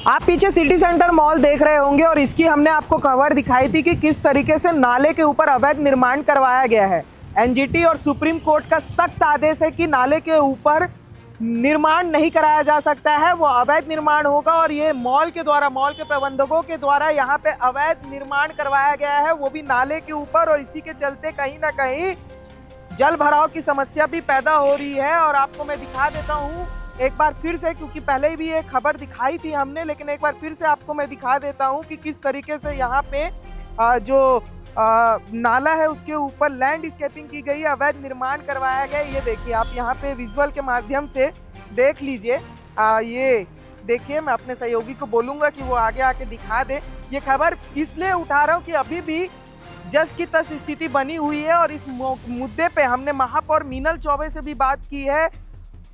आप पीछे city centre mall देख रहे होंगे और इसकी हमने आपको कवर दिखाई थी कि किस तरीके से नाले के ऊपर अवैध निर्माण करवाया गया है। एनजीटी और सुप्रीम कोर्ट का सख्त आदेश है कि नाले के ऊपर निर्माण नहीं कराया जा सकता है, वो अवैध निर्माण होगा। और ये मॉल के द्वारा, मॉल के प्रबंधकों के द्वारा यहाँ पे अवैध निर्माण करवाया गया है, वो भी नाले के ऊपर। और इसी के चलते कहीं ना कहीं जल भराव की समस्या भी पैदा हो रही है। और आपको मैं दिखा देता हूँ एक बार फिर से, क्योंकि पहले भी एक खबर दिखाई थी हमने, लेकिन एक बार फिर से आपको मैं दिखा देता हूँ कि किस तरीके से यहाँ पे जो नाला है उसके ऊपर लैंडस्केपिंग की गई, अवैध निर्माण करवाया गया। ये देखिए, आप यहाँ पे विजुअल के माध्यम से देख लीजिए। ये देखिए, मैं अपने सहयोगी को बोलूँगा कि वो आगे आके दिखा दे। ये खबर इसलिए उठा रहा हूँ कि अभी भी जस की तस स्थिति बनी हुई है। और इस मुद्दे पे हमने महापौर मीनल चौबे से भी बात की है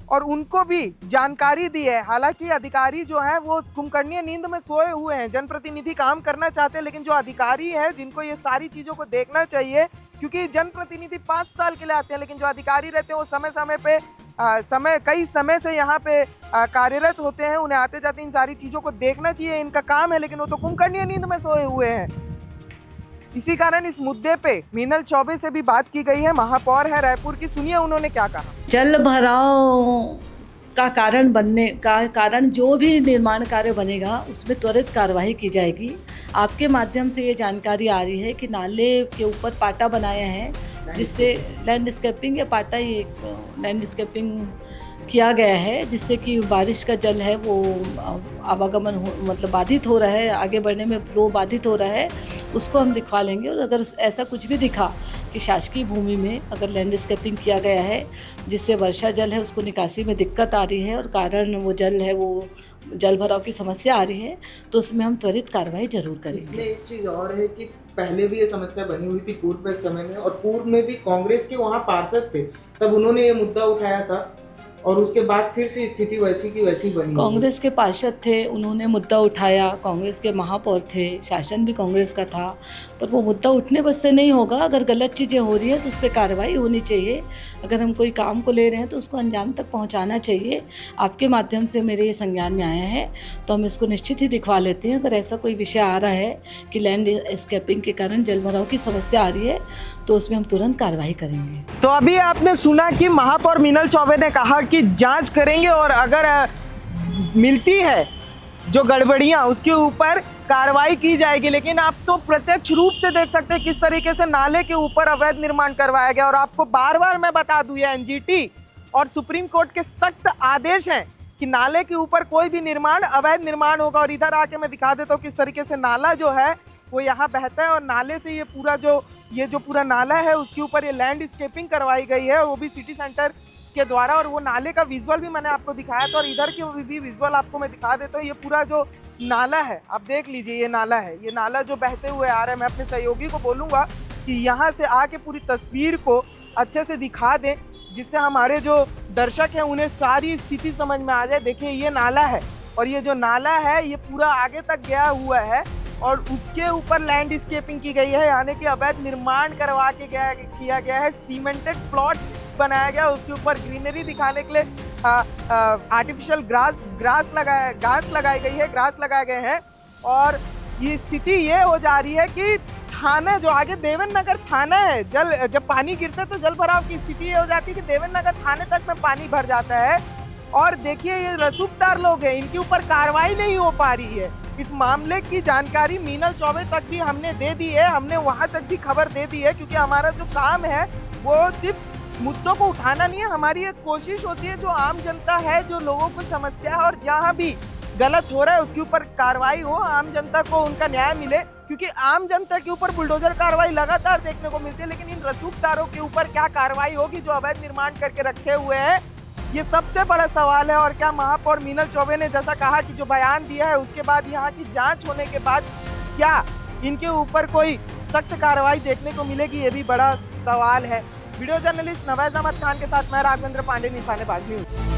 और उनको भी जानकारी दी है। हालांकि अधिकारी जो है वो कुंभकर्णीय नींद में सोए हुए हैं। जनप्रतिनिधि काम करना चाहते हैं, लेकिन जो अधिकारी है जिनको ये सारी चीज़ों को देखना चाहिए, क्योंकि जनप्रतिनिधि 5 साल के लिए आते हैं, लेकिन जो अधिकारी रहते हैं वो समय समय पे कई समय से यहाँ पे कार्यरत होते हैं। उन्हें आते जाते इन सारी चीज़ों को देखना चाहिए, इनका काम है, लेकिन वो तो कुंभकर्णीय नींद में सोए हुए हैं। इसी कारण इस मुद्दे पे मीनल चौबे से भी बात की गई है। महापौर है रायपुर की, सुनिए उन्होंने क्या कहा। जल भराव का कारण जो भी निर्माण कार्य बनेगा उसमें त्वरित कार्रवाई की जाएगी। आपके माध्यम से ये जानकारी आ रही है कि नाले के ऊपर पाटा बनाया है, जिससे लैंडस्केपिंग या पाटा ही लैंडस्केपिंग किया गया है, जिससे कि बारिश का जल है वो आवागमन मतलब बाधित हो रहा है, आगे बढ़ने में फ्लो बाधित हो रहा है, उसको हम दिखवा लेंगे। और अगर ऐसा कुछ भी दिखा कि शासकीय भूमि में अगर लैंडस्केपिंग किया गया है जिससे वर्षा जल है उसको निकासी में दिक्कत आ रही है और कारण वो जल है वो जल भराव की समस्या आ रही है, तो उसमें हम त्वरित कार्रवाई जरूर करेंगे। इसमें एक चीज़ और है कि पहले भी ये समस्या बनी हुई थी पूर्व समय में, और पूर्व में भी कांग्रेस के वहाँ पार्षद थे, तब उन्होंने ये मुद्दा उठाया था और उसके बाद फिर से स्थिति वैसी की वैसी बनी। कांग्रेस के पार्षद थे, उन्होंने मुद्दा उठाया, कांग्रेस के महापौर थे, शासन भी कांग्रेस का था, पर वो मुद्दा उठने बस से नहीं होगा। अगर गलत चीज़ें हो रही हैं तो उस पर कार्रवाई होनी चाहिए। अगर हम कोई काम को ले रहे हैं तो उसको अंजाम तक पहुंचाना चाहिए। आपके माध्यम से मेरे ये संज्ञान में आया है तो हम इसको निश्चित ही दिखवा लेते हैं। अगर ऐसा कोई विषय आ रहा है कि लैंडस्केपिंग के कारण जल भराव की समस्या आ रही है तो उसमें हम तुरंत कार्रवाई करेंगे। तो अभी आपने सुना कि महापौर मीनल चौबे ने कहा कि जांच करेंगे और अगर मिलती है जो गड़बड़ियां उसके ऊपर कार्रवाई की जाएगी। लेकिन आप तो प्रत्यक्ष रूप से देख सकते हैं किस तरीके से नाले के ऊपर अवैध निर्माण करवाया गया। और आपको बार बार मैं बता दूं, ये एनजीटी और सुप्रीम कोर्ट के सख्त आदेश हैं कि नाले के ऊपर कोई भी निर्माण अवैध निर्माण होगा। और इधर आके मैं दिखा देता हूँ किस तरीके से नाला जो है वो यहाँ बहता है और नाले से ये जो पूरा नाला है उसके ऊपर ये लैंडस्केपिंग करवाई गई है, वो भी सिटी सेंटर के द्वारा। और वो नाले का विजुअल भी मैंने आपको दिखाया था और इधर की भी विजुअल आपको मैं दिखा देता हूँ। ये पूरा जो नाला है आप देख लीजिए, ये नाला है, ये नाला जो बहते हुए आ रहा है। मैं अपने सहयोगी को बोलूँगा कि यहाँ से आके पूरी तस्वीर को अच्छे से दिखा दें, जिससे हमारे जो दर्शक हैं उन्हें सारी स्थिति समझ में आ जाए। देखिए, ये नाला है और ये जो नाला है ये पूरा आगे तक गया हुआ है और उसके ऊपर लैंडस्केपिंग की गई है, यानी कि अवैध निर्माण करवा के किया गया है। सीमेंटेड प्लॉट बनाया गया, उसके ऊपर ग्रीनरी दिखाने के लिए आर्टिफिशियल घास लगाई गई है, ग्रास लगाए गए हैं। और ये स्थिति ये हो जा रही है कि थाना जो आगे देवेंद्र नगर थाना है, जब पानी गिरता है तो जल भराव की स्थिति ये हो जाती है कि देवेंद्र नगर थाने तक में पानी भर जाता है। और देखिए, ये रसूखदार लोग हैं, इनके ऊपर कार्रवाई नहीं हो पा रही है। इस मामले की जानकारी मीनल चौबे तक भी हमने दे दी है, हमने वहां तक भी खबर दे दी है, क्योंकि हमारा जो काम है वो सिर्फ मुद्दों को उठाना नहीं है। हमारी एक कोशिश होती है जो आम जनता है, जो लोगों को समस्या है और जहाँ भी गलत हो रहा है उसके ऊपर कार्रवाई हो, आम जनता को उनका न्याय मिले। क्योंकि आम जनता के ऊपर बुलडोजर कार्रवाई लगातार देखने को मिलती है, लेकिन इन रसूखदारों के ऊपर क्या कार्रवाई होगी जो अवैध निर्माण करके रखे हुए हैं, ये सबसे बड़ा सवाल है। और क्या महापौर मीनल चौबे ने जैसा कहा कि जो बयान दिया है उसके बाद यहाँ की जांच होने के बाद क्या इनके ऊपर कोई सख्त कार्रवाई देखने को मिलेगी, ये भी बड़ा सवाल है। वीडियो जर्नलिस्ट नवाज अहमद खान के साथ मैं राघवेंद्र पांडे, निशानेबाज न्यूज़।